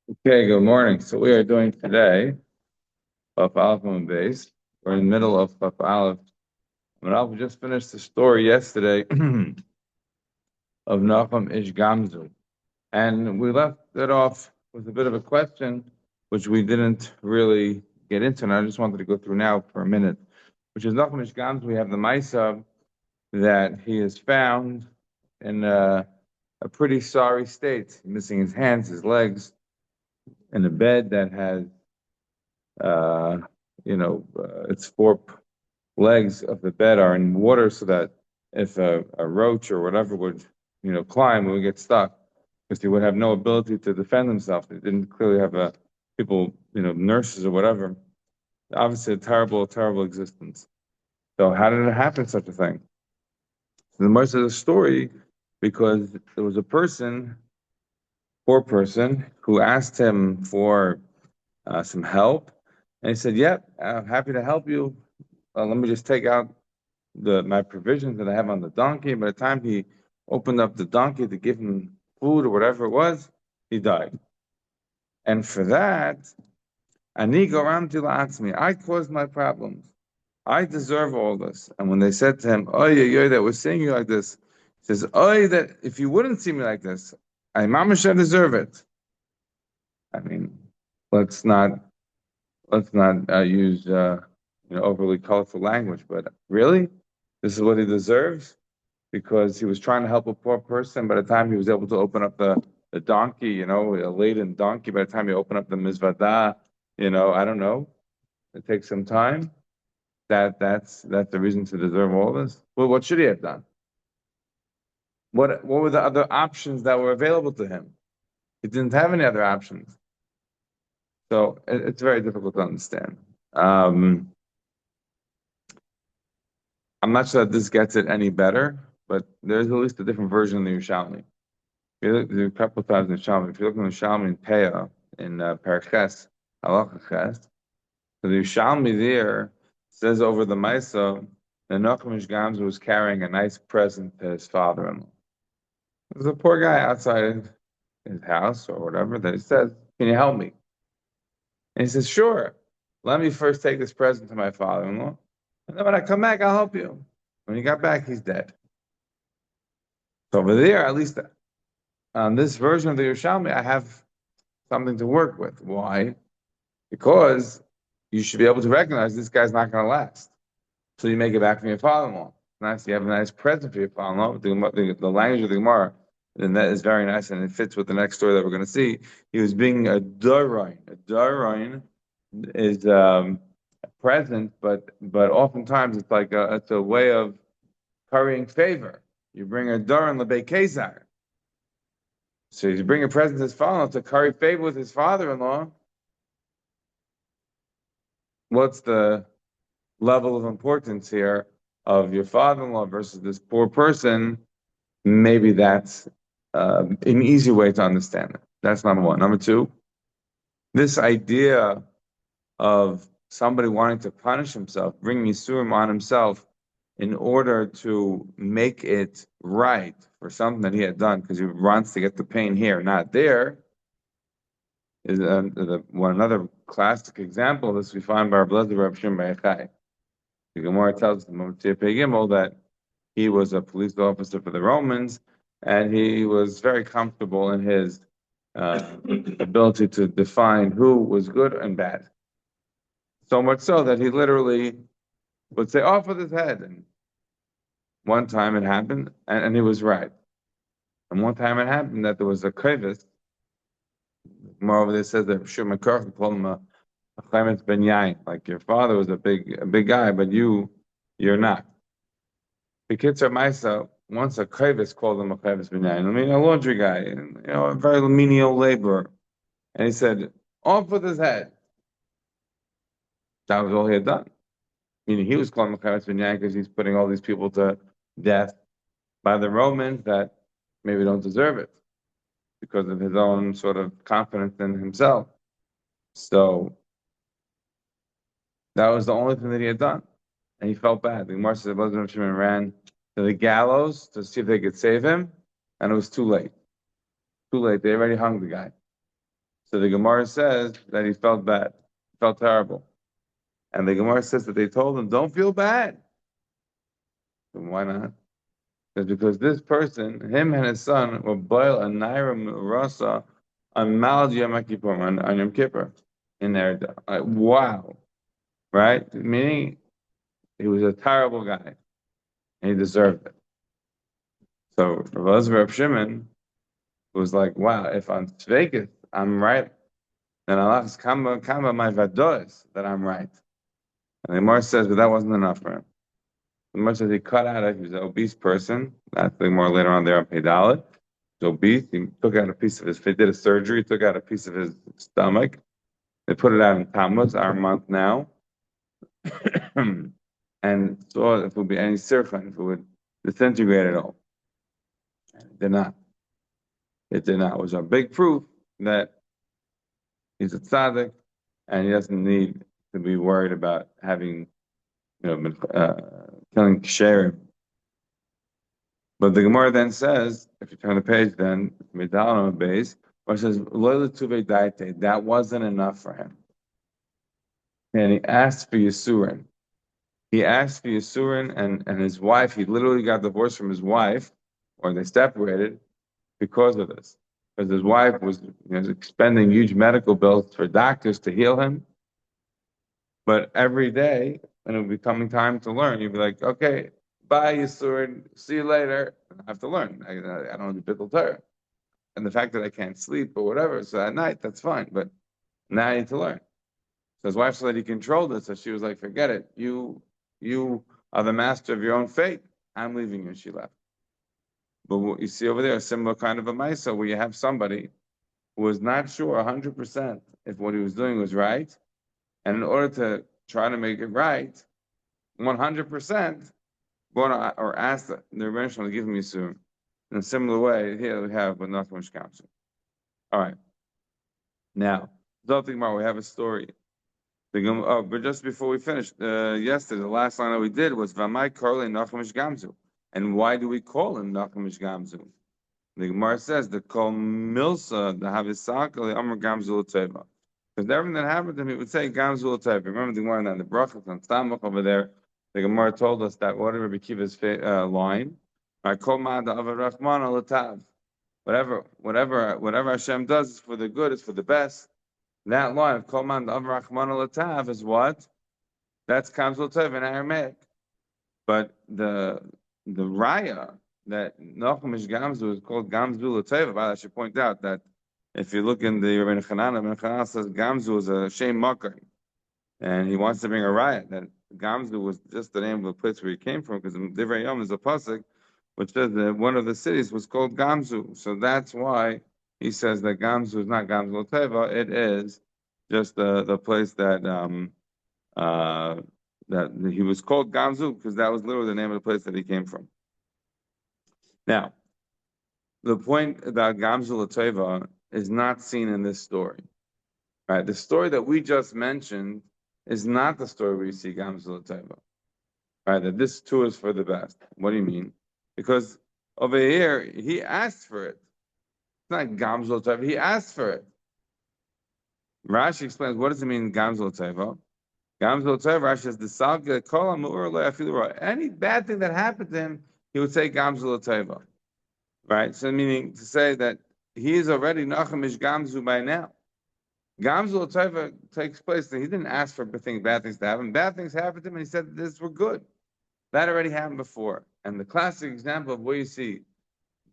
Okay, good morning. So we are doing today Chaf Aleph Amud Beis. We're in the middle of Chaf Aleph. Amud Aleph. We just finished the story yesterday of Nachum Ish Gamzu, and we left it off with a bit of a question, which we didn't really get into, and I just wanted to go through now for a minute, which is Nachum Ish Gamzu. We have the Maisa that he is found in a pretty sorry state, missing his hands, his legs, in a bed that has uh, its four legs of the bed are in water so that if a roach or whatever would, climb, it would get stuck because he would have no ability to defend himself. He didn't clearly have people, nurses or whatever. Obviously, a terrible, terrible existence. So how did it happen, such a thing? So the most of the story, because there was a person, poor person, who asked him for some help, and he said, "Yep, I'm happy to help you. Let me just take out my provisions that I have on the donkey." By the time he opened up the donkey to give him food or whatever it was, he died. And for that, Ani Garamti La'atzmi, I caused my problems. I deserve all this. And when they said to him, "Oh, yeah, that we're seeing you like this," he says, "Oh, that if you wouldn't see me like this, I mamash I deserve it." I mean, let's not use overly colorful language, but really, this is what he deserves because he was trying to help a poor person. By the time he was able to open up the donkey, a laden donkey, by the time he opened up the mizvada, I don't know, it takes some time. That's the reason to deserve all this. Well, what should he have done? What were the other options that were available to him? He didn't have any other options, so it's very difficult to understand. Um, I'm not sure that this gets it any better, but there's at least a different version of the Yerushalmi. You look, there's a couple of times in Yerushalmi. If you look in the Yerushalmi in Peah, in Parches, Halacha Ches, so the Yerushalmi there says over the Maisa, that Nachum Ish Gamzu was carrying a nice present to his father-in-law. There's a poor guy outside his house or whatever that he says, "Can you help me?" And he says, "Sure. Let me first take this present to my father-in-law, and then when I come back, I'll help you." When he got back, he's dead. So over there, at least on this version of the Yerushalmi, I have something to work with. Why? Because you should be able to recognize this guy's not going to last. So you make it back from your father-in-law. Nice. You have a nice present for your father-in-law. The language of the Gemara, and that is very nice, and it fits with the next story that we're going to see. He was being a darain. A darain is a present, but oftentimes it's a way of currying favor. You bring a darain lebei kezar. So you bring a present to his father-in-law to curry favor with his father-in-law. What's the level of importance here of your father-in-law versus this poor person? Maybe that's an easy way to understand it. That's number one. Number two, this idea of somebody wanting to punish himself, bring Yisurim on himself in order to make it right for something that he had done because he wants to get the pain here, not there, is one another classic example of this we find by our beloved Reb Shimon Bar Yochai. The Gemara tells the Motzei Gimel that he was a police officer for the Romans, and he was very comfortable in his ability to define who was good and bad. So much so that he literally would say, "Off with his head." And one time it happened, and he was right. And one time it happened that there was a krevis. Moreover, they says that Shimon Karch called him a Clement ben Yain, like your father was a big guy, but you're not. The kids are Maisa. Once a krevis called him a krevis ben Yain. I mean, a laundry guy, and a very menial laborer. And he said, "Off with his head." That was all he had done. Meaning he was calling him a krevis ben Yain because he's putting all these people to death by the Romans that maybe don't deserve it because of his own sort of confidence in himself. So that was the only thing that he had done. And he felt bad. The Gemara says Elazar Shimon ran to the gallows to see if they could save him, and it was too late. Too late. They already hung the guy. So the Gemara says that he felt bad, felt terrible. And the Gemara says that they told him, don't feel bad. So why not? Because this person, him and his son, were boil and naira rasa on Malad Yom Kippur, on Yom Kippur, in there. Like, wow, right? Meaning he was a terrible guy, and he deserved it. So Rav Shimon was like, wow, if on Tzveikis I'm right, then Allah is kamba my vados that I'm right. And the Gemara says, but that wasn't enough for him. The Gemara says he cut out he was an obese person. That's the Gemara later on there on Peidalit. He was obese. He took out a piece of his, they did a surgery, took out a piece of his stomach. They put it out in Tammuz, our month now. And saw if it would be any sirchan, if it would disintegrate at all. And it did not. It did not. It was a big proof that he's a tzaddik and he doesn't need to be worried about having, killing ksherim. But the Gemara then says, if you turn the page, then Medalim base, where it says that wasn't enough for him, and he asked for Yisurin. He asked for Yisurin, and his wife. He literally got divorced from his wife, or they separated because of this. Because his wife was expending huge medical bills for doctors to heal him. But every day, when it would be coming time to learn, you'd be like, okay, bye, Yisurin, see you later. I have to learn. I don't do Bittul Torah. And the fact that I can't sleep or whatever, so at night, that's fine. But now I need to learn. So his wife said he controlled it, so she was like, forget it. You are the master of your own fate. I'm leaving you. She left. But what you see over there, a similar kind of a Maisa, where you have somebody who was not sure 100% if what he was doing was right. And in order to try to make it right, 100%, or ask the Rebbeinu to give me soon. In a similar way, here we have with Nachman Shkamsu. All right. Now, Zotik Mar, we have a story. But just before we finish, yesterday, the last line that we did was Vamai Karli Nachmish Gamzu. And why do we call him Nachmish Gamzu? The Gemara says the Kol Milsa, the Havisaka, the Amr Gamzu Teva. Because everything that happened to him, he would say Gamzu Teva. Remember the Gemara and the Brachas and Stamach over there. The Gemara told us that whatever Rabbi Kiva's line, I call Ma'ada of Rahman al Latav. Whatever Hashem does is for the good, is for the best. That line of Kol Man of Rahman al Latav is what? That's Gamzu Teva in Aramaic. But the raya that Nachmish Gamzu is called Gamzu L'Teva. I should point out that if you look in the Rebbeinu Chanan says Gamzu is a Shem Makar, and he wants to bring a raya that Gamzu was just the name of the place where he came from, because in Divrei Yom is a pasuk which says that one of the cities was called Gamzu. So that's why he says that Gamzu is not Gamzu L'Teva. It is just the place that that he was called Gamzu, because that was literally the name of the place that he came from. Now, the point about Gamzu L'Teva is not seen in this story. Right? The story that we just mentioned is not the story where you see Gamzu L'Teva. Right? That this too is for the best. What do you mean? Because over here, he asked for it. It's not Gamzu L'Teva, he asked for it. Rashi explains, what does it mean, Gamzu L'Teva? Gamzu L'Teva, Rashi says, the Salga, Kol HaMu'ur Lo Yafilu Ra. Any bad thing that happened to him, he would say Gamzu L'Teva. Right? So meaning to say that he is already Nachamish Gamzu by now. Gamzu L'Teva takes place that he didn't ask for bad things to happen. Bad things happened to him and he said this were good. That already happened before. And the classic example of where you see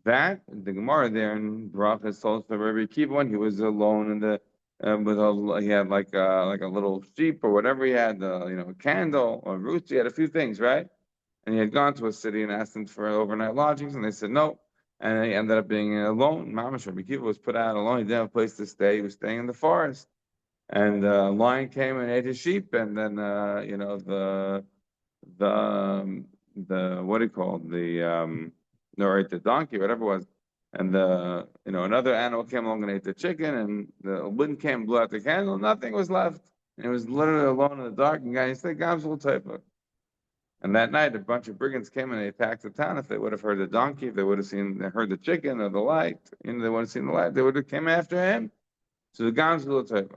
that, the Gemara there in Brachas told us that Rabbi Akiva, when he was alone in the he had like a little sheep or whatever he had, a candle or a rooster. He had a few things, right? And he had gone to a city and asked them for overnight lodgings, and they said no. And he ended up being alone. Mamash Rabbi Akiva was put out alone. He didn't have a place to stay. He was staying in the forest. And a lion came and ate his sheep. And then the what do you call it? The donkey, whatever it was. And another animal came along and ate the chicken, and the wind came and blew out the candle. Nothing was left. And he was literally alone in the dark. And he said, "Gamzul Taipa." And that night, a bunch of brigands came and they attacked the town. If they would have heard the donkey, if they would have heard the chicken or the light, they would have seen the light. They would have came after him. So the Gamzu L'Teva.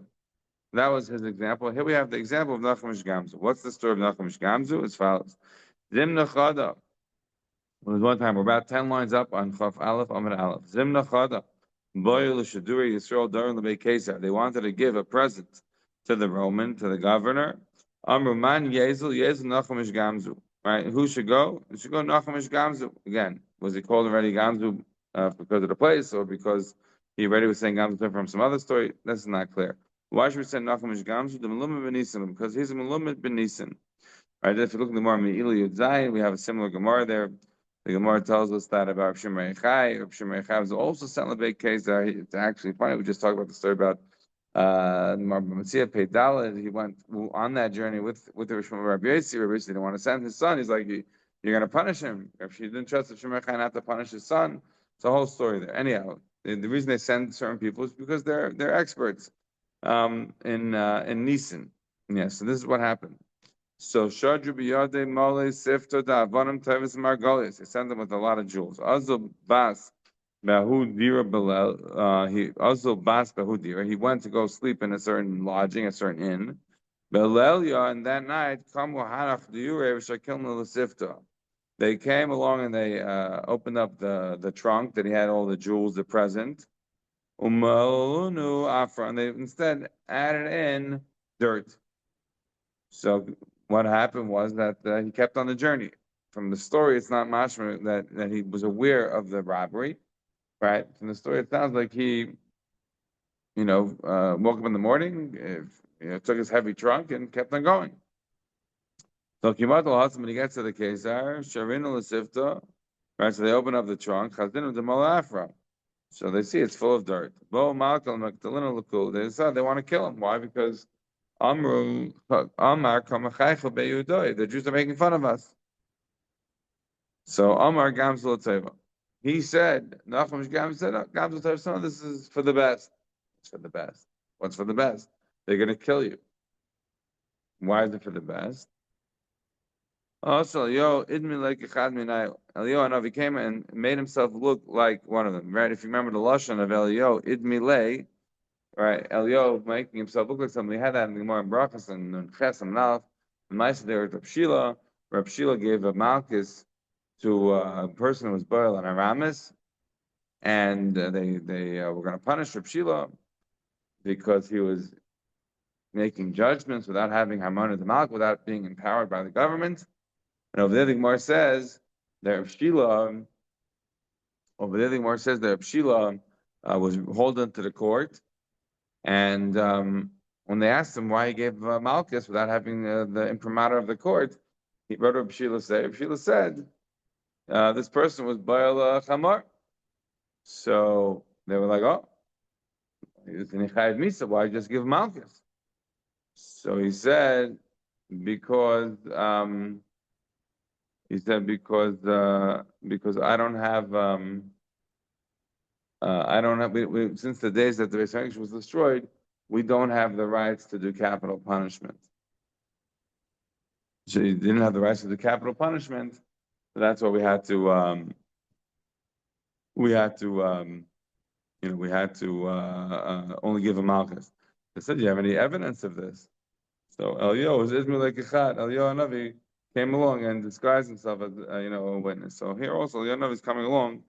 That was his example. Here we have the example of Nachamish Gamzu. What's the story of Nachamish Gamzu? As follows. Zimna Chada. There was one time, we're about 10 lines up on Chaf Aleph, Amud Aleph. Zimna Chada. Boyu L'Shaduri Yisrael Darin L'Bei Kesar. They wanted to give a present to the Roman, to the governor. Amru Man Yezel Nachamish Gamzu. Right? Who should go? It should go Nachamish Gamzu. Again, was he called already Gamzu because of the place, or because he already was saying Gamzu from some other story? This is not clear. Why should we say Nachamish Gamzu? The Melumah ben Nisan, because he's a Melumah ben Nisan. Right? If you look at the Gemara Me'ili Yud Zayin, we have a similar Gemara there. The Gemara tells us that about Shimei Chai. Shimei Chai was also sent to Beit Kezer. It's actually funny. We just talked about the story about Matzia Peidalad. He went on that journey with the Rishon Rabbi Yossi. Rabbi Yossi didn't want to send his son. He's like, you're going to punish him. If she didn't trust Shimei Chai not to punish his son, it's a whole story there. Anyhow, the reason they send certain people is because they're experts in Nisan. Yeah, so this is what happened. So Shadru biyade mole sifto da avonim tevis margolis. He sent them with a lot of jewels. Also bas behudira belel. He also bas behudira. He went to go sleep in a certain lodging, a certain inn. Belelia, and that night, kamu hanach diure v'shakilna l'sifto. They came along and they opened up the trunk that he had all the jewels, the present. Umalunu afra, and they instead added in dirt. So what happened was that he kept on the journey. From the story, it's not mashma that he was aware of the robbery, right? From the story, it sounds like he, woke up in the morning, took his heavy trunk and kept on going. So Kimat al when he gets to the Kesar, Sharin al right? So they open up the trunk, Chazin the Malafra. So they see it's full of dirt. Bo Malkal Makdalina Lakul. They decide they want to kill him. Why? Because Amru Amar Kamachaycha Beyudoi. The Jews are making fun of us. So Amar Gamzel Teva. He said, Nachum Gam said, Gamzel Teva, this is for the best. It's for the best. What's for the best? They're going to kill you. Why is it for the best? Also, Idmi like Echad Minai. Elio he came and made himself look like one of them. Right? If you remember the lashon of Elio, Idmi Le, right? Elio making himself look like something. We had that in the Gemara in Brachas and Ches and Nalf. The Ma'aseh there with Reb Shila. Reb Shila gave a malchus to a person who was boiled on Aramis, and they were going to punish Reb Shila because he was making judgments without having Hamon the Malk, without being empowered by the government. And over there, the Gemara says that Reb Shila, was holden to the court, and when they asked him why he gave Malchus without having the imprimatur of the court, he wrote Reb Shila said, this person was Baal Chamar. So they were like, oh, he was in Chayiv Misa, why just give Malchus? So he said, because I don't have since the days that the Beis Hamikdash was destroyed, we don't have the rights to do capital punishment. So he didn't have the rights to do capital punishment, so that's why we had to only give a malchus. They said, do you have any evidence of this? So Elio was Izmir Lekichat. Elio Navi came along and disguised himself as a witness. So here also Elio Navi is coming along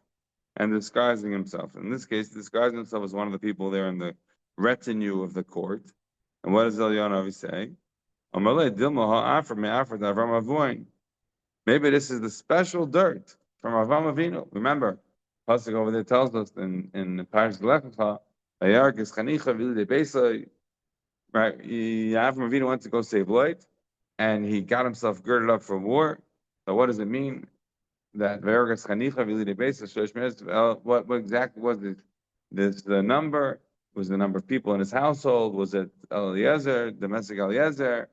and disguising himself. In this case, disguising himself as one of the people there in the retinue of the court. And what does Elio Navi say? Maybe this is the special dirt from Avraham Avinu. Remember, Pasuk over there tells us in Parashat Lech Lecha, right? Avraham Avinu went to go save Lot, and he got himself girded up for war. So what does it mean? That what exactly was the number? Was the number of people in his household? Was it Eliezer, domestic Eliezer?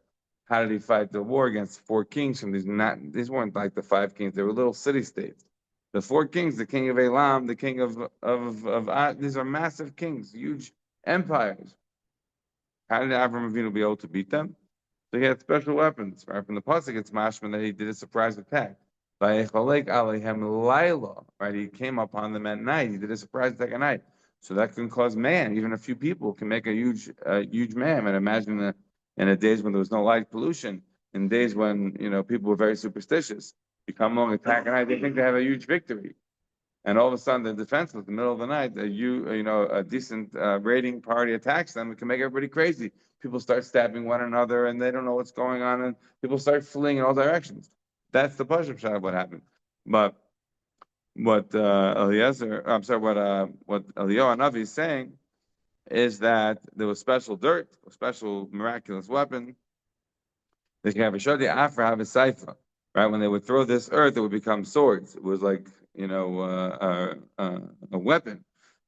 How did he fight the war against 4 kings from these? These weren't like the 5 kings; they were little city-states. The 4 kings, the king of Elam, the king of these are massive kings, huge empires. How did Avraham Avinu be able to beat them? So he had special weapons. Right from the pasuk, it's mashman that he did a surprise attack. Right, he came upon them at night. He did a surprise attack at night. So that can cause mayhem. Even a few people can make a huge mayhem. And imagine that in the days when there was no light pollution, in days when people were very superstitious, you come along attack at night, they think they have a huge victory, and all of a sudden they're defenseless. In the middle of the night, a decent raiding party attacks them. It can make everybody crazy. People start stabbing one another, and they don't know what's going on, and people start fleeing in all directions. That's the Pashup shot of what happened. But what what Eliyahu Hanavi is saying is that there was special dirt, a special miraculous weapon. They can have a shadi afra, have a saifa, right? When they would throw this earth, it would become swords. It was like a weapon.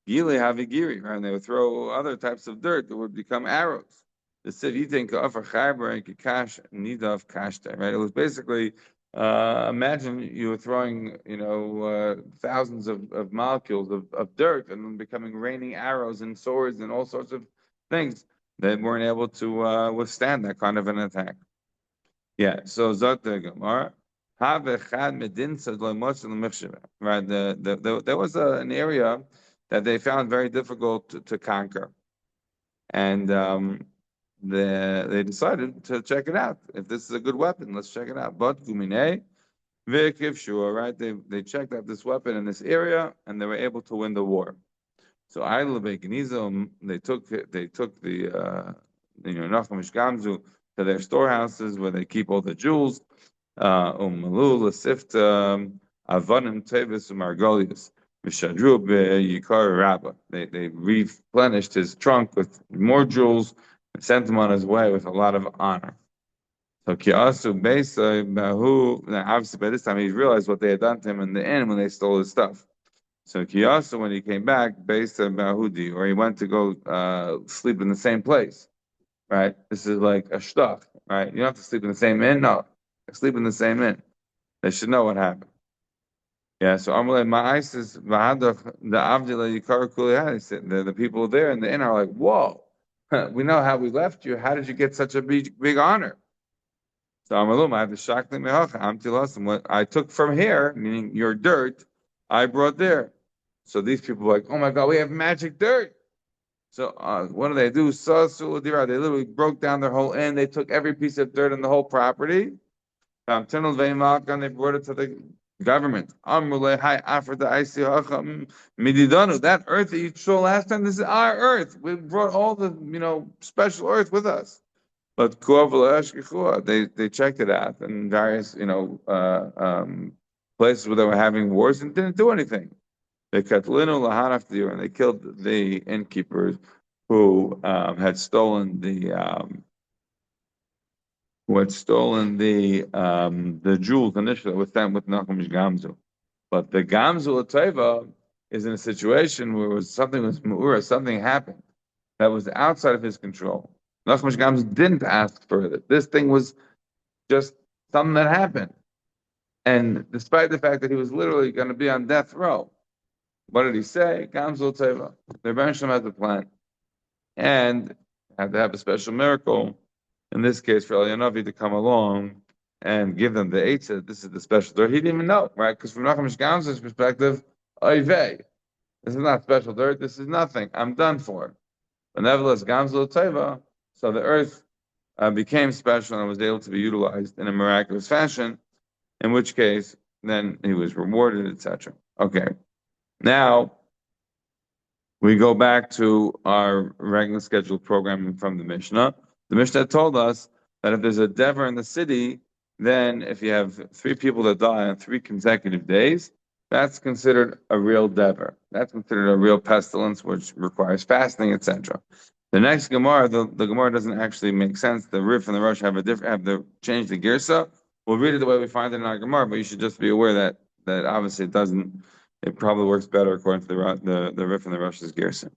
Gili have a giri, right? And they would throw other types of dirt that would become arrows. The city think of a chayber and kikash nidav kashta, right? It was basically imagine you were throwing, thousands of molecules of dirt and then becoming raining arrows and swords and all sorts of things that weren't able to withstand that kind of an attack. Yeah, so Zot the Gemara. Have echad medin said lo moshe l'michsheva. Right, there was an area that they found very difficult to conquer, and they decided to check it out. If this is a good weapon, let's check it out. But gumine v'kiv shua. Right, they checked out this weapon in this area, and they were able to win the war. So Idle Beganizum, they took the Nachum Gamzu to their storehouses where they keep all the jewels. Umalul, Sifta, Avanim, Tevis, Margolius, Mishadru, Yikar Rabba. They replenished his trunk with more jewels and sent him on his way with a lot of honor. So Kiasu Besa Bahu, obviously by this time he realized what they had done to him in the inn when they stole his stuff. So Kiyasu, when he came back, based on Bahudi, or he went to go sleep in the same place, right? This is like a shtuch, right? You don't have to sleep in the same inn. No, sleep in the same inn. They should know what happened. Yeah. So Amalei Ma'ais is the Avdila Yikar Kulihai. The people there in the inn are like, whoa, we know how we left you. How did you get such a big honor? So Amalum, I have the Shakli Mehacha. What I took from here, meaning your dirt, I brought there. So these people are like, oh my God, we have magic dirt. So what do? They literally broke down their whole inn. They took every piece of dirt in the whole property. And they brought it to the government. That earth that you saw last time, this is our earth. We brought all the special earth with us. But they checked it out in various places where they were having wars and didn't do anything. They katlinu lahanaf and they killed the innkeepers who had stolen the jewels initially with them with Nachum Gamzu. But the Gamzu Lateva is in a situation where something happened that was outside of his control. Nachum Gamzu didn't ask for it. This thing was just something that happened. And despite the fact that he was literally going to be on death row, what did he say? Gamzul Teva. The Rebbe Shalom has a plan. And had to have a special miracle, in this case for Eliyahu Hanavi to come along and give them the Eitzah. This is the special dirt. He didn't even know, right? Because from Nachum Gamzu's perspective, Oyvei. This is not special dirt. This is nothing. I'm done for. But nevertheless, Gamzul Teva, so the earth became special and was able to be utilized in a miraculous fashion, in which case, then he was rewarded, etc. Okay. Now, we go back to our regular scheduled programming from the Mishnah. The Mishnah told us that if there's a dever in the city, then if you have 3 people that die on 3 consecutive days, that's considered a real dever. That's considered a real pestilence, which requires fasting, etc. The next Gemara, the Gemara doesn't actually make sense. The Rif and the Rosh have to change the Girsa. We'll read it the way we find it in our Gemara, but you should just be aware that obviously it doesn't. It probably works better according to the Rif and the Rosh's Gerson.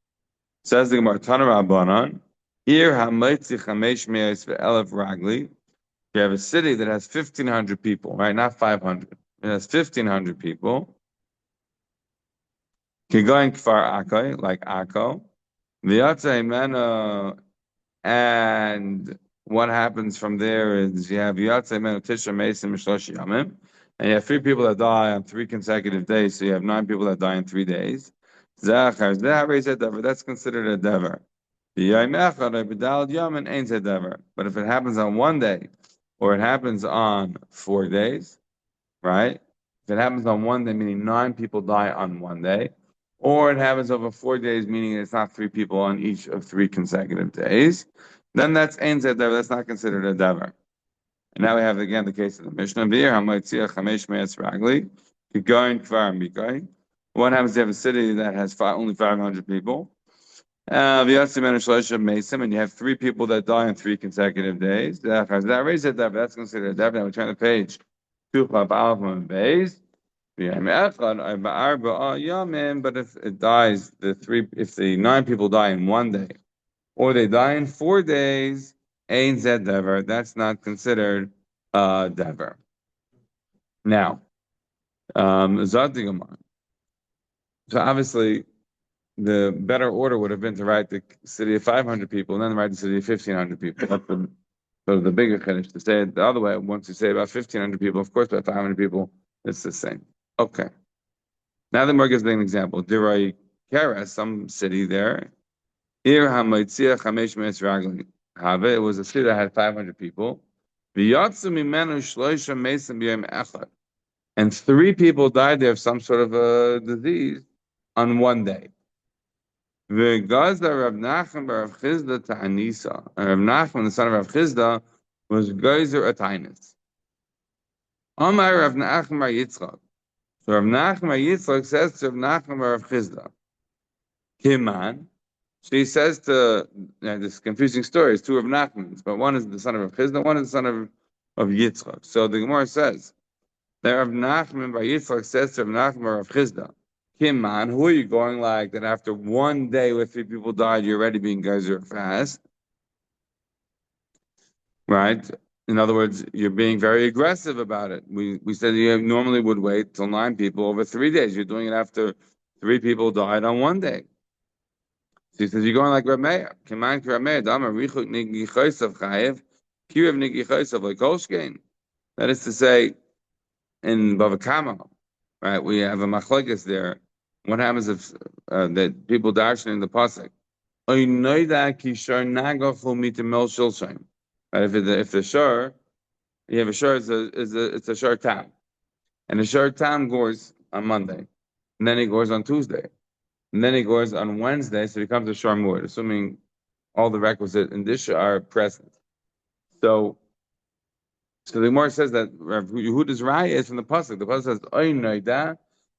Says the Gemara, Tana Rabbanan, here Hamaitzi Chamesh Meis ve'elef Ragli. You have a city that has 1,500 people, right? Not 500. It has 1,500 people. Kigoin Kfar Akoi, like Akko. V'yatza Imena, and what happens from there is you have Yatza Imena Tisha Mesim Mishlosh Yamim. And you have 3 people that die on 3 consecutive days, so you have 9 people that die in 3 days. Zachar, that's considered a dever. But if it happens on one day, or it happens on 4 days, right? If it happens on one day, meaning 9 people die on one day, or it happens over 4 days, meaning it's not 3 people on each of 3 consecutive days, then that's ein zeh dever. That's not considered a dever. And now we have again the case of the Mishnah. What happens if you have a city that has only 500 people? And you have 3 people that die in 3 consecutive days. That's considered a dev. Now we turn the page. But if it dies, if the 9 people die in one day, or they die in 4 days, ein zed dever. That's not considered dever. Now, Zad. So obviously, the better order would have been to write the city of 500 people and then write the city of 1,500 people. That's the bigger finish. To say it the other way, once you say about 1,500 people, of course, about 500 people, it's the same. Okay. Now the Gemara gives an example. Dirai Kara, some city there. It was a city that had 500 people. And 3 people died there of some sort of a disease on one day. The Gazda Rav Nachman bar Rav Chizda Taanisa. Rav Nachman, the son of Rav Chizda, was Geyser a Taanit. Amar Rav Nachman bar Yitzchak. So Rav Nachman bar Yitzchak says to Rav Nachman bar Rav Chizda, Kiman. So he says to, this confusing story, it's two Rav Nachmans, but one is the son of Rav Chizda, one is the son of Yitzchak. So the Gemara says that Rav Nachman bar Yitzchak says to Rav Nachman bar Rav Chizda, Kiman, who are you going like that after one day where 3 people died, you're already being geyser fast? Right? In other words, you're being very aggressive about it. We said you normally would wait till 9 people over 3 days. You're doing it after 3 people died on one day. So he says, you're going like Reb Meir. Kiman Reb Meir, Dama Richuk Nigi Chosav Chayev, Kirev Nigi Chosav like Kolshkein. That is to say, in Bava Kama, right, we have a machlokes there. What happens if that people darshan in the pasuk? Right, if the shur, you have a shur, it's a shur tam, and the shur tam goes on Monday, and then he goes on Tuesday, and then he goes on Wednesday, so he becomes a shur muad, assuming all the requisite indisha are present. So the Gemara says that Rav Yehuda's raya is from the pasuk. The pasuk says, "Oy noida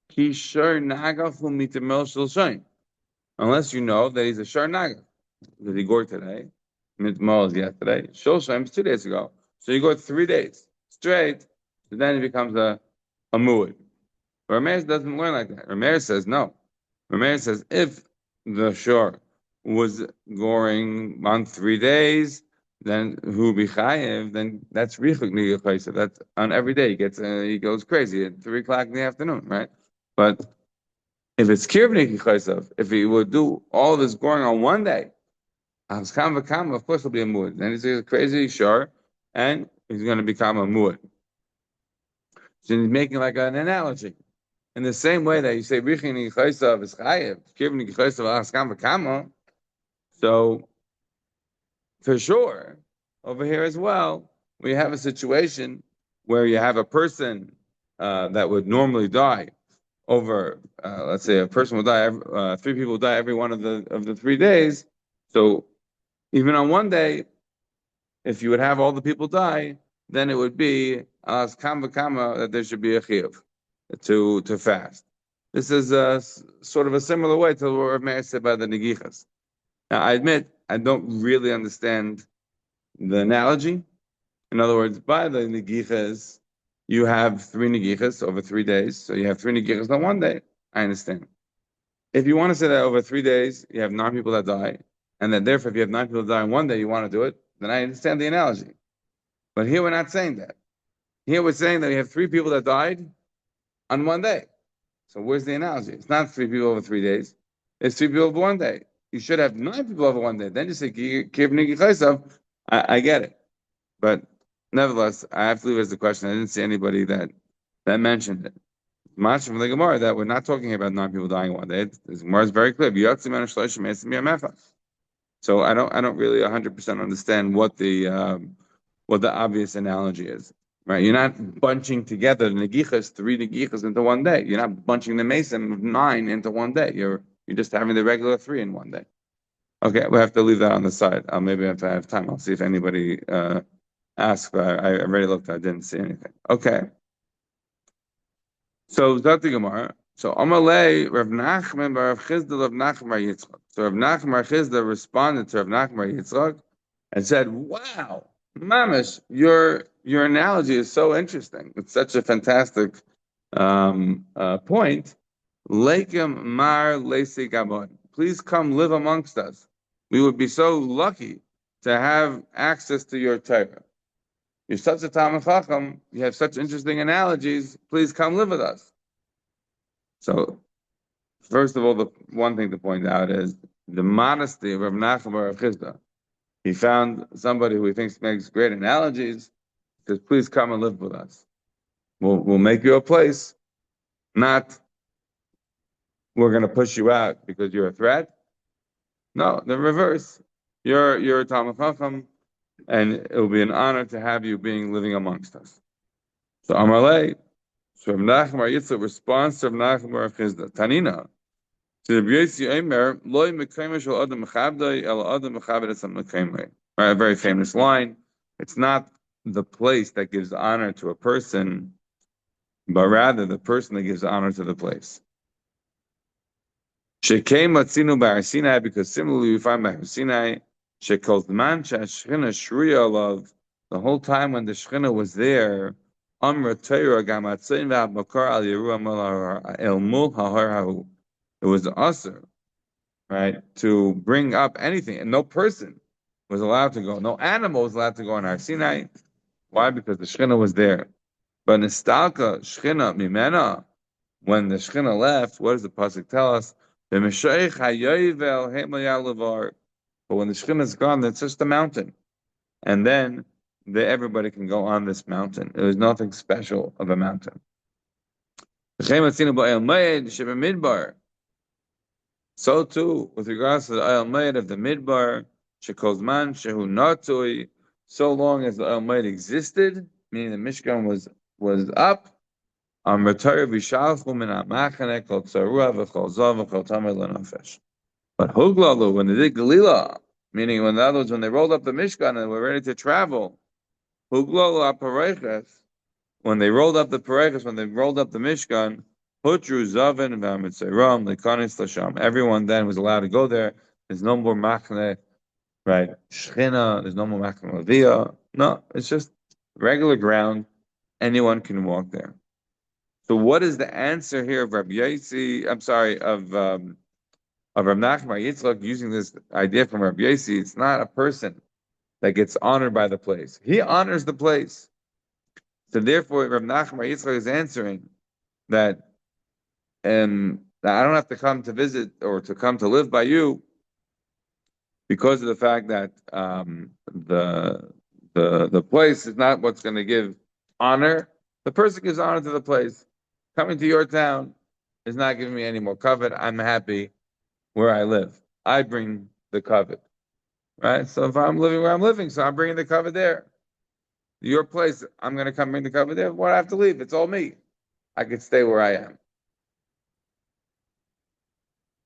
ki shur nagachu mitemel shel shayin." Unless you know that he's a shur naga. Did he go today? Mitmol is yesterday. Shel shayin is 2 days ago. So you go 3 days straight. So then he becomes a muad. Rameir doesn't learn like that. Rameir says no. Rameir says if the shur was going on 3 days, then who bichayev, then that's richuk nigachaysa. That's on every day he goes crazy at 3 o'clock in the afternoon, right? But if it's kirv nigachaysa, if he would do all this going on one day, of course he'll be a muad. Then he's a crazy shur, and he's going to become a muad. So he's making like an analogy. In the same way that you say richuk nigachaysa is chayev, kirv nigachaysa askam v'kama. So for sure, over here as well, we have a situation where you have a person that would normally die over, let's say, a person will die. 3 people die every one of the 3 days. So even on one day, if you would have all the people die, then it would be kama that there should be a chiyuv to fast. This is sort of a similar way to what Rav Meir said by the negichas. Now, I admit I don't really understand the analogy. In other words, by the negichas, you have 3 negichas over 3 days. So you have 3 negichas on one day. I understand. If you want to say that over 3 days, you have 9 people that die, and that therefore if you have 9 people that die in one day, you want to do it, then I understand the analogy. But here we're not saying that. Here we're saying that we have 3 people that died on one day. So where's the analogy? It's not 3 people over 3 days. It's 3 people over one day. You should have 9 people over one day. Then you say, I get it. But nevertheless, I have to leave it as a question. I didn't see anybody that mentioned it. Much from the Gemara that we're not talking about 9 people dying one day. The Gemara is very clear. So I don't really 100% understand what the obvious analogy is, right? You're not bunching together the negichas, 3 negichas into one day. You're not bunching the mason of 9 into one day. You're just having the regular 3 in one day. Okay, we have to leave that on the side. Maybe if I have time, I'll see if anybody asks. But I already looked. I didn't see anything. Okay. So Zati Gemara. So Amalei Rav Nachman bar Rav Chizda Rav Nachman bar Yitzchak. So Rav Nachman bar Chizda responded to Rav Nachman bar Yitzchak and said, "Wow, Mamish, your analogy is so interesting. It's such a fantastic point. Leikim mar leisi gabon. Please come live amongst us. We would be so lucky to have access to your Torah. You're such a Talmid Chacham. You have such interesting analogies. Please come live with us." So, first of all, the one thing to point out is the modesty of Rav Nachman bar Rav Chizda. He found somebody who he thinks makes great analogies. He says, "Please come and live with us. We'll make you a place. Not we're going to push you out because you're a threat. No, the reverse. You're a Talmid Chacham, and it will be an honor to have you living amongst us." So Amalei, so Rav Nachman bar Yitzchak responds to Rav Nachman bar Rav Chizda. Tanina. To the B'yotzi Omer, Loi Mekayim Shel Adam Mechabdoi El Adam Mechabed Etzem Mekayim. Right, a very famous line. It's not the place that gives honor to a person, but rather the person that gives honor to the place. Shekei Matzinu Bar Sinai, because similarly we find Bar Sinai, Shekol Man Shashchina Shruya Alav, the whole time when the Shechina was there, Amra Torah Gamatzin V'Ab Makar Al Yeru El Mul Hahar Hahu. It was usher, right, to bring up anything, and no person was allowed to go, no animal was allowed to go on Har Sinai. Why? Because the Shechina was there. But Nistalka Shechina Mimena, when the Shechina left, what does the pasuk tell us? But when the Shechina is gone, that's just a mountain, and then everybody can go on this mountain. It was nothing special of a mountain. So too, with regards to the Ayal Mayed of the Midbar, Shekozman Shehu Natui, so long as the Ayal Mayed existed, meaning the Mishkan was up, Retire Vishalchu Min Amachane Kol Tzarua V'Chol Zav V'Chol Tamer L'Nafesh. But Huglalu, when they did Galila, meaning when they rolled up the Mishkan and were ready to travel, Huglalu Apareches, when they rolled up the Pareches, when they rolled up the Mishkan, Putru Zavin V'Amitzayram Lekanis Lasham. Everyone then was allowed to go there. There's no more Machne, right? Shechina. There's no more Machne Levia. No, it's just regular ground. Anyone can walk there. So, what is the answer here of Rabbi Yossi? I'm sorry, of Rav Nachman bar Yitzchak using this idea from Rabbi Yossi? It's not a person that gets honored by the place. He honors the place. So, therefore, Rav Nachman bar Yitzchak is answering that. And I don't have to come to visit or to come to live by you because of the fact that the place is not what's going to give honor. The person gives honor to the place. Coming to your town is not giving me any more covet. I'm happy where I live. I bring the covet, right? So if I'm living where I'm living, so I'm bringing the covet there. Your place, I'm going to come bring the covet there. Why do I have to leave? It's all me. I could stay where I am.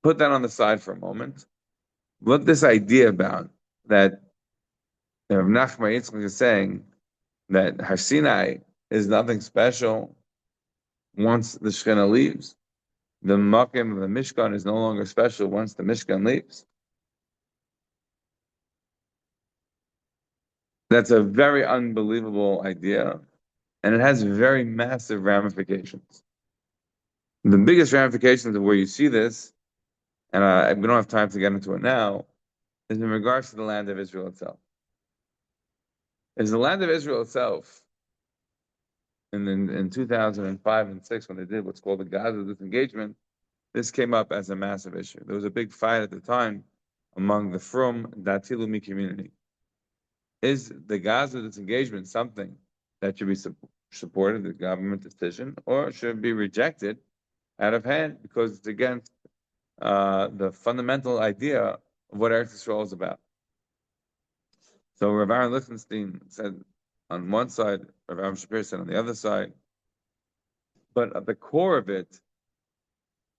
Put that on the side for a moment. What this idea about that Rav Nachman bar Yitzchak is saying that Har Sinai is nothing special once the Shechina leaves. The Makim of the Mishkan is no longer special once the Mishkan leaves. That's a very unbelievable idea, and it has very massive ramifications. The biggest ramifications of where you see this, and we don't have time to get into it now, is in regards to the land of Israel itself. Is the land of Israel itself, in 2005 and 6, when they did what's called the Gaza disengagement, this came up as a massive issue. There was a big fight at the time among the Frum Datilumi community. Is the Gaza disengagement something that should be supported the government decision, or should it be rejected out of hand because it's against the fundamental idea of what Eretz Yisrael is about. So Rav Aaron Lichtenstein said on one side, Rav Aaron Shapir said on the other side, but at the core of it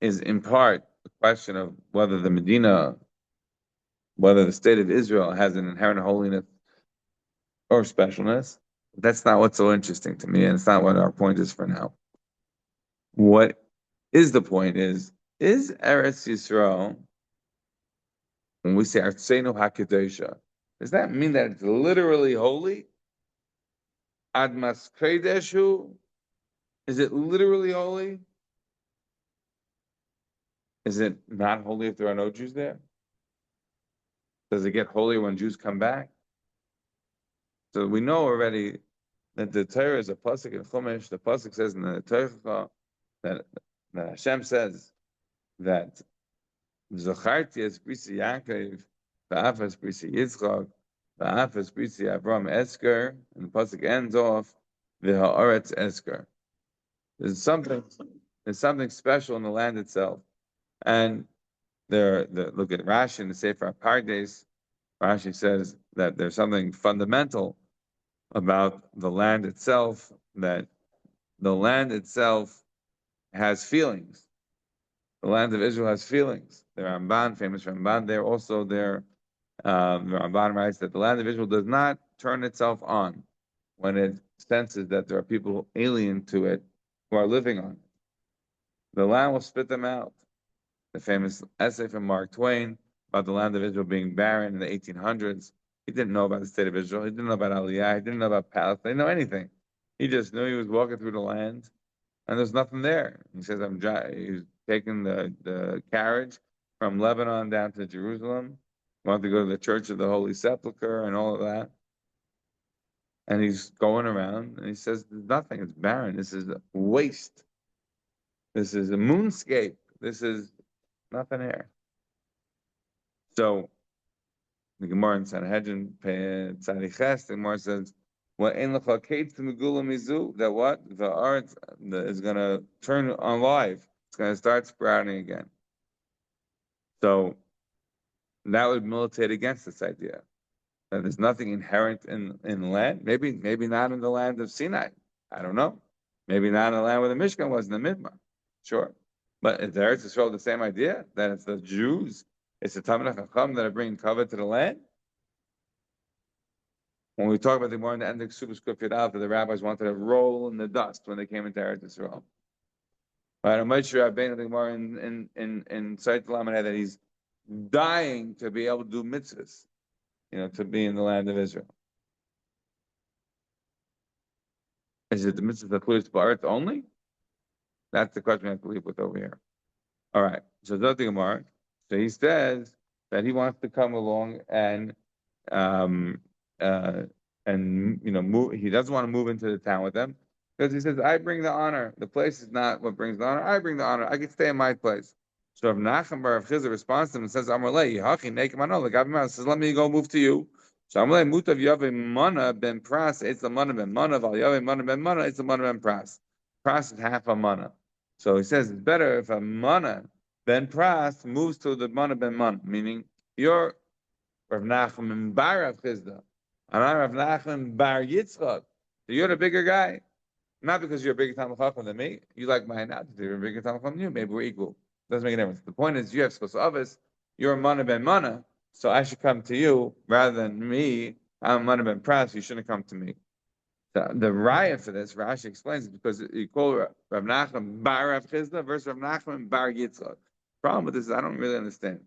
is in part the question of whether the Medina, whether the state of Israel has an inherent holiness or specialness. That's not what's so interesting to me, and it's not what our point is for now. What is the point is Eretz Yisrael, when we say Artseinu HaKadosha, does that mean that it's literally holy? Admas Kodeshu, is it literally holy? Is it not holy if there are no Jews there? Does it get holier when Jews come back? So we know already that the Torah is a pasuk in Chumash. The pasuk says in the Torah that Hashem says that Zacharti es brisi Yaakov, va'afas brisi Yitzchak, va'afas brisi Avram Esker, and the pasuk ends off v'ha'aretz Esker. There's something special in the land itself, and look at Rashi in the Sefer Pardes. Rashi says that there's something fundamental about the land itself, that the land itself has feelings. The land of Israel has feelings. The Ramban, famous Ramban, there also there. The Ramban writes that the land of Israel does not turn itself on when it senses that there are people alien to it who are living on it. The land will spit them out. The famous essay from Mark Twain about the land of Israel being barren in the 1800s. He didn't know about the state of Israel. He didn't know about Aliyah. He didn't know about Palestine. He didn't know anything. He just knew he was walking through the land, and there's nothing there. He says, he's taking the carriage from Lebanon down to Jerusalem. He wanted to go to the Church of the Holy Sepulchre and all of that. And he's going around, and he says, there's nothing. It's barren. This is a waste. This is a moonscape. This is nothing here. So the Gemara in Sanhedrin, Tzadiches, the Gemara says, that what? The art is going to turn on live. It's going to start sprouting again. So that would militate against this idea that there's nothing inherent in the land. Maybe not in the land of Sinai. I don't know. Maybe not in the land where the Mishkan was in the Midbar. Sure. But is Eretz Yisrael the same idea? That it's the Jews, it's the Talmidei Chacham that are bringing cover to the land? When we talk about the Gemara in the end of Ksubas Kufyat Aleph, that the rabbis wanted to roll in the dust when they came into Eretz Yisrael. Right? Moshe Rabbeinu, the Gemara in Seit Lamed, that he's dying to be able to do mitzvahs, to be in the land of Israel. Is it the mitzvah that includes Ba'aretz only? That's the question we have to leave with over here. All right. So that's the Gemara. So he says that he wants to come along and move. He doesn't want to move into the town with them because he says, "I bring the honor. The place is not what brings the honor. I bring the honor. I can stay in my place." So if Nachum bar Rav Chizah responds to him and says, "Amarlei Yihachi Neikmano," the government says, "Let me go move to you." So Amarlei Mutav Yave Mana Ben Pras. It's the Mana Ben Mana. Val Yave Mana Ben Mana. It's the Mana Ben Pras. Pras is half a Mana. So he says it's better if a Mana Ben Pras moves to the Mana Ben Mana, meaning you're Rav Nachum bar Rav Chizah. And I'm Rav Nachman bar Yitzchak. So you're the bigger guy. Not because you're a bigger Talmid Chacham than me. You like my attitude. You're a bigger Talmid Chacham than you. Maybe we're equal. Doesn't make a difference. The point is, you have Skos Avos. You're a Mana Ben Mana. So I should come to you rather than me. I'm a Mana Ben Pras. You shouldn't come to me. The raya for this, Rashi explains it because you call Rav Nachman bar Rav Chizda versus Rav Nachman bar Yitzchak. Problem with this is I don't really understand.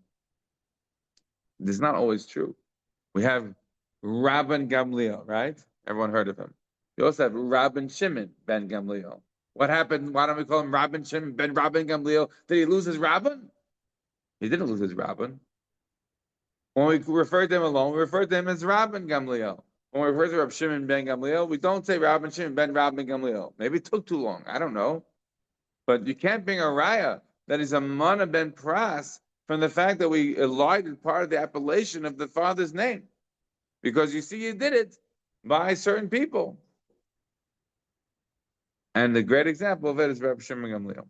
This is not always true. We have Rabban Gamliel, right? Everyone heard of him. We also have Rabban Shimon ben Gamliel. What happened? Why don't we call him Rabban Shimon ben Rabban Gamliel? Did he lose his Rabban? He didn't lose his Rabban. When we refer to him alone, we refer to him as Rabban Gamliel. When we refer to Rab Shimon ben Gamliel, we don't say Rabban Shimon ben Rabban Gamliel. Maybe it took too long. I don't know. But you can't bring a raya that is a Mana ben Pras from the fact that we elided part of the appellation of the father's name. Because you see, you did it by certain people. And the great example of it is Reb Shimon Gamliel.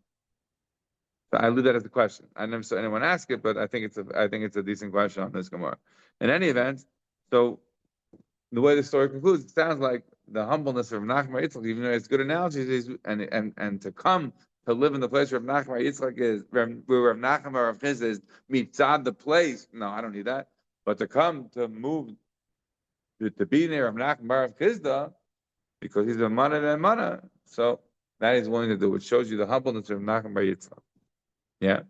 So I leave that as a question. I never saw anyone ask it, but I think it's a decent question on this Gemara. In any event, so the way the story concludes, it sounds like the humbleness of Nachman Yitzchak, even though it's good analogies, and to come to live in the place where Nachman Yitzchak is, where Rav Nachman or Rav Chisda is mitzad the place. No, I don't need that. But to come to move to be near Rav Nachman or Rav Chisda, because he's a mana and mana, so that he's willing to do, which shows you the humbleness of Nachman Bar Yitzchak. Yeah.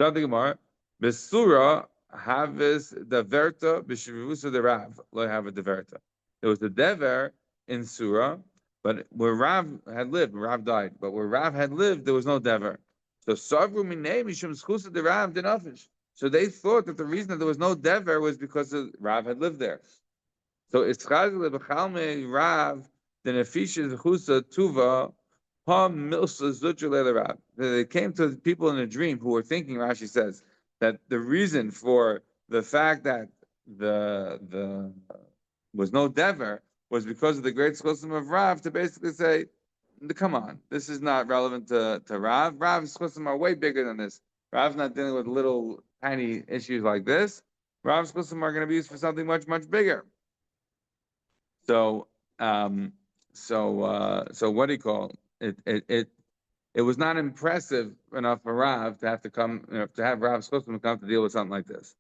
So the Gemara, Besura havis deverta b'shivusa the Rav lo have a deverta. There was a dever in Surah, but where Rav had lived, Rav died. But where Rav had lived, there was no dever. So savru minei mishum schusa the Rav dinafish. So they thought that the reason that there was no dever was because Rav had lived there. So ischaz lebechalme Rav the nefisha schusa tuva. They came to people in a dream who were thinking, Rashi says, that the reason for the fact that the was no dever was because of the great chosim of Rav to basically say, come on, this is not relevant to Rav. Rav's chosim are way bigger than this. Rav's not dealing with little tiny issues like this. Rav's chosim are going to be used for something much, much bigger. So, so what do you call it was not impressive enough for Rav to have to come, to have Rav's chosim come to deal with something like this.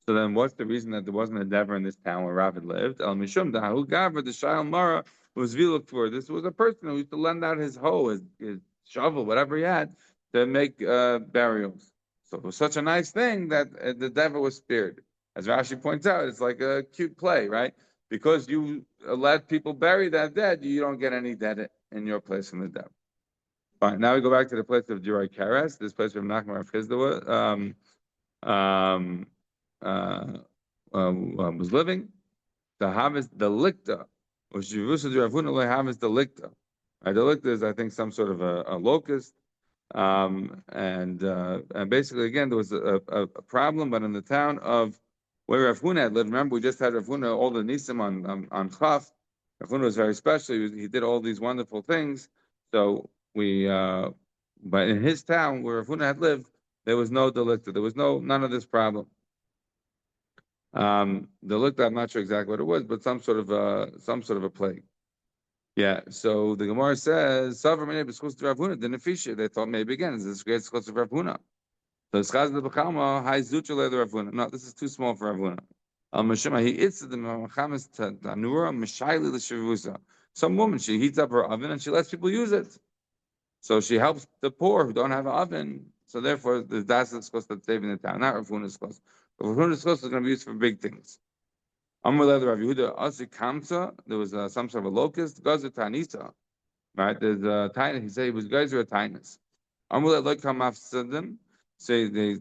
So then, what's the reason that there wasn't a dever in this town where Rav had lived? El Mishum Dahu Gavra the Shayal Mara was viluk for. This was a person who used to lend out his hoe, his shovel, whatever he had, to make burials. So it was such a nice thing that the dever was spared. As Rashi points out, it's like a cute play, right? Because you let people bury that dead, you don't get any dead in your place in the dever. Fine. Now we go back to the place of Durai Kares, this place where Nachman Rav Chisda was living. The Havis Delicta, or Shivusa Ravuna Havis Delicta. Delicta is, I think, some sort of a locust. And basically, again, there was a problem, but in the town of where Rav Huna had lived, remember, we just had Rav Huna, all the Nisim on Chaf. Rav Huna was very special. He did all these wonderful things. So but in his town where Rav Huna had lived, there was no delicta. There was none of this problem. Delicta, I'm not sure exactly what it was, but some sort of a plague. Yeah. So the Gemara says, "Savar minei b'schus Rav Huna." The nefisha. They thought maybe again is this great schus of Rav Huna. So schaz the b'chalma high zuchel the Rav Huna. No, this is too small for Rav Huna. Al mashima he eats the machamis tanura mishayli l'shavusa. Some woman, she heats up her oven and she lets people use it. So she helps the poor who don't have an oven. So therefore, that's the schus that's saving the town, not Rav Huna's schus. Rav Huna's schus is going to be used for big things. Amr Rav Yehuda Asi Kamsa. There was some sort of a locust. Gazer Tanisa. Right? There's a Tainus. He said it was Gazer a Tainus. Amr Led Kamafsadim. Say the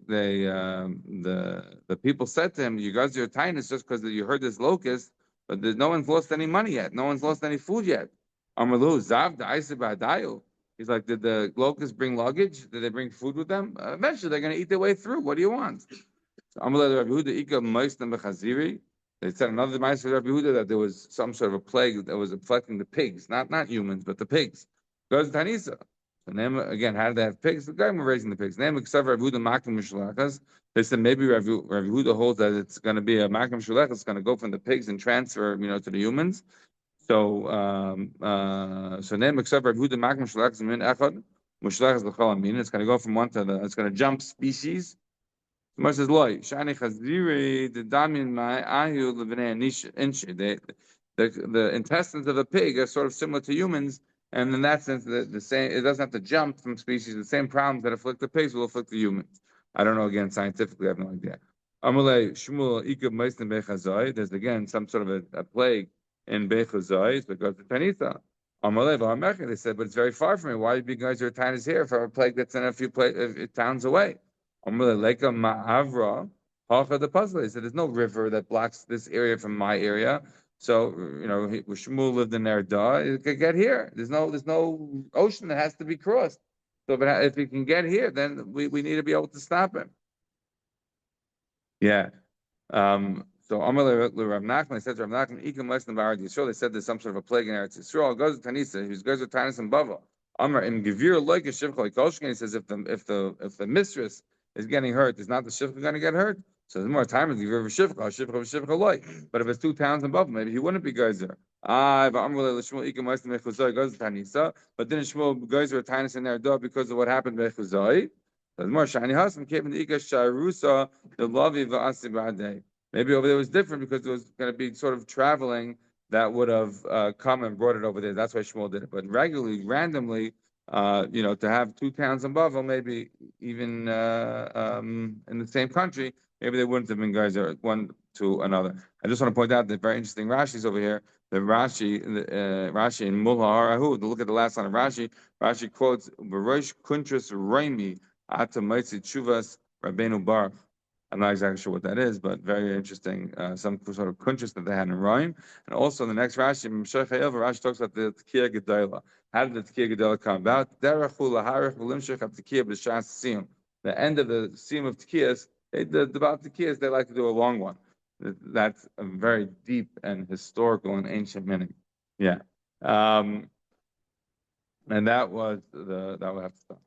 people said to him, "You guys are Tainus just because you heard this locust, but no one's lost any money yet. No one's lost any food yet." Amr Lu Zav Da'isa Ba'adayu. He's like, did the locusts bring luggage? Did they bring food with them? Eventually, they're going to eat their way through. What do you want? So Amr Rav Yehuda Ika Moistam Bechaziri. They said another Ma'aser Rav Yehuda that there was some sort of a plague that was afflicting the pigs, not humans, but the pigs. Goes Tanisa. So name again, how did they have pigs? The guy were raising the pigs. Name except Rav Yehuda Makim Mishlachas. They said maybe Rav Yehuda holds that it's going to be a Makim Mishlachas. It's going to go from the pigs and transfer, to the humans. So name except Rav Yehuda Makim Mishlachas min echad Mishlachas l'chol amin. It's going to go from one to the. It's going to jump species. The says, "Loy shani chaziri the damin my ahu levenei inch." The intestines of a pig are sort of similar to humans, and in that sense, the same. It doesn't have to jump from species. The same problems that afflict the pigs will afflict the humans. I don't know. Again, scientifically, I have no idea. Amalei Shmuel Ikab Meistim Bechazai. There's again some sort of a plague in Bechazai. It's because of Tanita. Amalei V'Amecha. They said, but it's very far from me. Why do you guys are tinies here for a plague that's in a few towns away? Leka Ma'avra, Halcha the puzzle. He said, there's no river that blocks this area from my area. So, Shmuel lived in Erda, it could get here. There's no ocean that has to be crossed. So, but if he can get here, then we need to be able to stop him. Yeah. So Amar Rav Nachman said to Rav Nachman, Ikum less than Barad Yisrael. They said there's some sort of a plague in Eretz Yisrael. Goes to Tanisa. He goes to Tanis and Bava. Amar im Gevir like a shivcha like Kolshkin. He says if the mistress is getting hurt, is not the shivcha going to get hurt? So there's more time in Gevir shivcha like. But if it's 2 towns above, maybe he wouldn't be geyser. But then Shmuel geyser Taanit in their door because of what happened by Chuzai. There's more shiny husband came in the Ika Sharusa the Lavi v'asi b'adei. Maybe over there was different because it was going to be sort of traveling that would have come and brought it over there. That's why Shmuel did it. But regularly, randomly, to have 2 towns above, or maybe even in the same country, maybe they wouldn't have been guys one to another. I just want to point out that very interesting Rashi's over here. The Rashi in Mullah Arahu. Look at the last line of Rashi. Rashi quotes Barosh Kuntras Raimi Ata Maitzi Chuvas Rabbeinu Baruch. I'm not exactly sure what that is, but very interesting. Some sort of kuntras that they had in rhyme. And also the next Rashi, Rashi talks about the Tekiah Gedolah. How did the Tekiah Gedolah come about? The end of the Siyum of Tekiyas, about Tekiyas, they like to do a long one. That's a very deep and historical and ancient meaning. Yeah. And that would have to stop.